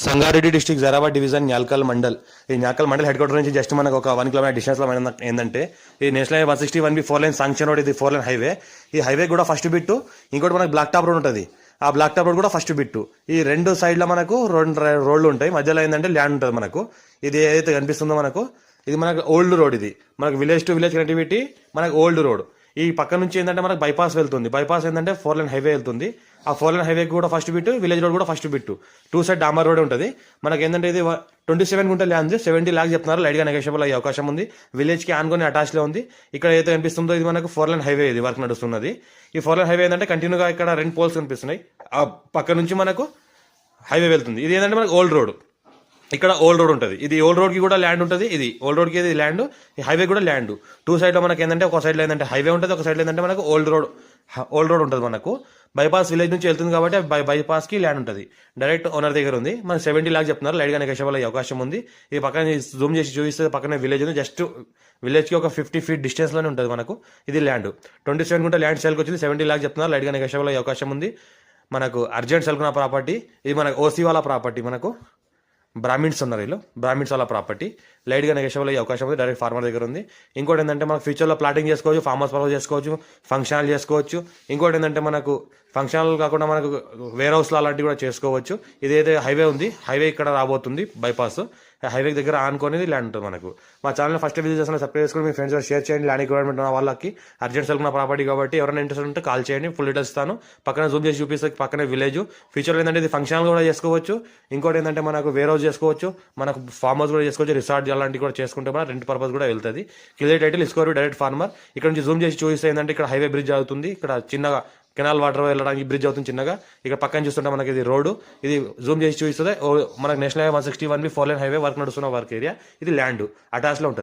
Sangareddy district Zaheerabad division Nyalkal mandal. ఈ Nyalkal mandal head quarter నుంచి just మనకు ఒక 1 కిలోమీటర్ డిస్టెన్స్ లో ఏంటంటే ఈ national highway 161B 4 line sanction road. ఇది 4 లైన్ హైవే. ఈ హైవే కూడా ఫస్ట్ బిట్టు, ఇంకోటి మనకు బ్లాక్ టాప్ రోడ్ ఉంటుంది. ఆ బ్లాక్ టాప్ రోడ్ కూడా ఫస్ట్ బిట్టు. ఈ రెండు సైడ్ల మనకు రెండు రోడ్లు ఉంటాయి. మధ్యలో ఏంటంటే ల్యాండ్ ఉంటుంది మనకు. ఇది ఏదైతే కనిపిస్తుందో మనకు, ఇది మనకు ఓల్డ్ రోడ్. ఇది మనకు విలేజ్ టు విలేజ్ కనెక్టివిటీ, మనకు ఓల్డ్ రోడ్. ఈ పక్క నుంచి ఏంటంటే మనకు బైపాస్ వెళ్తుంది. బైపాస్ ఏంటంటే 4 లైన్ హైవే వెళ్తుంది. ఆ 4 లైన్ హైవే కూడా ఫస్ట్ బిట్, విలేజ్ రోడ్ కూడా ఫస్ట్ బిట్. 2 సైడ్ డాంబర్ రోడ్ ఉంటుంది. మనకి ఏంటంటే ఇది 27 గుంటలు ల్యాండ్, 70 lakhs చెప్తున్నారు. లైట్గా నెగోషియబుల్ అయ్యే అవకాశం ఉంది. విలేజ్కి ఆనుకొని అటాచ్లో ఉంది. ఇక్కడ ఏదైతే కనిపిస్తుందో ఇది మనకు 4 లైన్ హైవే, ఇది వర్క్ నడుస్తున్నది. ఈ 4 లైన్ హైవే ఏంటంటే కంటిన్యూగా ఇక్కడ 2 పోల్స్ కనిపిస్తున్నాయి. ఆ పక్క నుంచి మనకు హైవే వెళ్తుంది. ఇది ఏంటంటే మనకు ఓల్డ్ రోడ్. ఇక్కడ ఓల్డ్ రోడ్ ఉంటుంది. ఇది ఓల్డ్ రోడ్కి కూడా ల్యాండ్ ఉంటుంది. ఇది ఓల్డ్ రోడ్కి ఇది ల్యాండ్, ఈ హైవే కూడా ల్యాండ్. 2 సైడ్లో మనకి ఏంటంటే ఒక సైడ్లో ఏంటంటే హైవే ఉంటుంది, ఒక సైడ్లో ఏంటంటే మనకు ఓల్డ్ రోడ్ ఉంటుంది. మనకు బైపాస్ విలేజ్ నుంచి వెళ్తుంది కాబట్టి బైపాస్కి ల్యాండ్ ఉంటుంది. డైరెక్ట్ ఓనర్ దగ్గర ఉంది. మనకి 70 lakhs చెప్తున్నారు. లైట్గా నెగోషియబుల్ అయ్యే అవకాశం ఉంది. ఈ పక్కన జూమ్ చేసి చూపిస్తే పక్కన విలేజ్ ఉంది. జస్ట్ విలేజ్కి ఒక 50 feet డిస్టెన్స్లోనే ఉంటుంది మనకు. ఇది ల్యాండ్ 27 గుంట ల్యాండ్ సేల్కి వచ్చింది. 70 lakhs చెప్తున్నారు. లైట్గా నెగోషియబుల్ అయ్యే అవకాశం ఉంది. మనకు అర్జెంట్ సెల్కున్న ప్రాపర్టీ. ఇది మనకు ఓసీ వాళ్ళ ప్రాపర్టీ. మనకు బ్రాహ్మిన్స్ ఉన్నారు, వీళ్ళు బ్రాహ్మిన్స్ వాళ్ళ ప్రాపర్టీ. లైట్గా నెగోషియబుల్ అయ్యే అవకాశం ఉంది. డైరెక్ట్ ఫార్మర్ దగ్గర ఉంది. ఇంకోటి ఏంటంటే మనకు ఫ్యూచర్లో ప్లాటింగ్ చేసుకోవచ్చు, ఫార్మ్ హౌస్ పర్పస్ చేసుకోవచ్చు, ఫంక్షన్ చేసుకోవచ్చు. ఇంకోటి ఏంటంటే మనకు ఫంక్షన్ కాకుండా మనకు వేర్ హౌస్లో అలాంటివి కూడా చేసుకోవచ్చు. ఇదైతే హైవే ఉంది, హైవే ఇక్కడ రాబోతుంది బైపాస్. హైవే దగ్గర ఆనుకొని ల్యాండ్ ఉంటుంది మనకు. మా ఛానల్ ఫస్ట్ విజిట్ చేసిన సబ్స్క్రైబ్ చేసుకుని మీ ఫ్రెండ్స్ షేర్ చేయండి. ల్యాండ్ రిక్వైర్మెంట్ ఉన్న వాళ్ళకి అర్జెంట్ సెల్కున్న ప్రాపర్టీ కాబట్టి ఎవరైనా ఇంట్రెస్ట్ ఉంటే కాల్ చేయండి. ఫుల్ డీటెయిల్స్ ఇస్తాను. పక్కన జూమ్ చేసి చూపిస్తే పక్కనే విలేజ్. ఫ్యూచర్లో ఏంటంటే ఇది ఫంక్షన్ కూడా చేసుకోవచ్చు. ఇంకోటి ఏంటంటే మనకు వేర్ హౌస్ చేసుకోవచ్చు, మనకు ఫార్మ్ హౌస్ కూడా చేసుకోవచ్చు, రిసార్ట్ అలాంటివి కూడా చేసుకుంటే మన రెంట్ పర్పస్ కూడా వెళ్తుంది. క్లియర్ టైటిల్ ఇస్కోరు డైరెక్ట్ ఫార్మర్. ఇక్కడ నుంచి జూమ్ చేసి చూపిస్తే ఏంటంటే ఇక్కడ హైవే బ్రిడ్జ్ అవుతుంది. ఇక్కడ చిన్నగా కెనాల్ వాటర్ వెళ్ళడానికి బ్రిడ్జ్ అవుతుంది చిన్నగా. ఇక్కడ పక్కన చూస్తుంటే మనకి ఇది రోడ్డు. ఇది జూమ్ చేసి చూపిస్తుంది మనకు national highway 161B 4 line highway work నడుస్తున్న వర్క్ ఏరియా. ఇది ల్యాండ్ అటాచ్లో ఉంటుంది.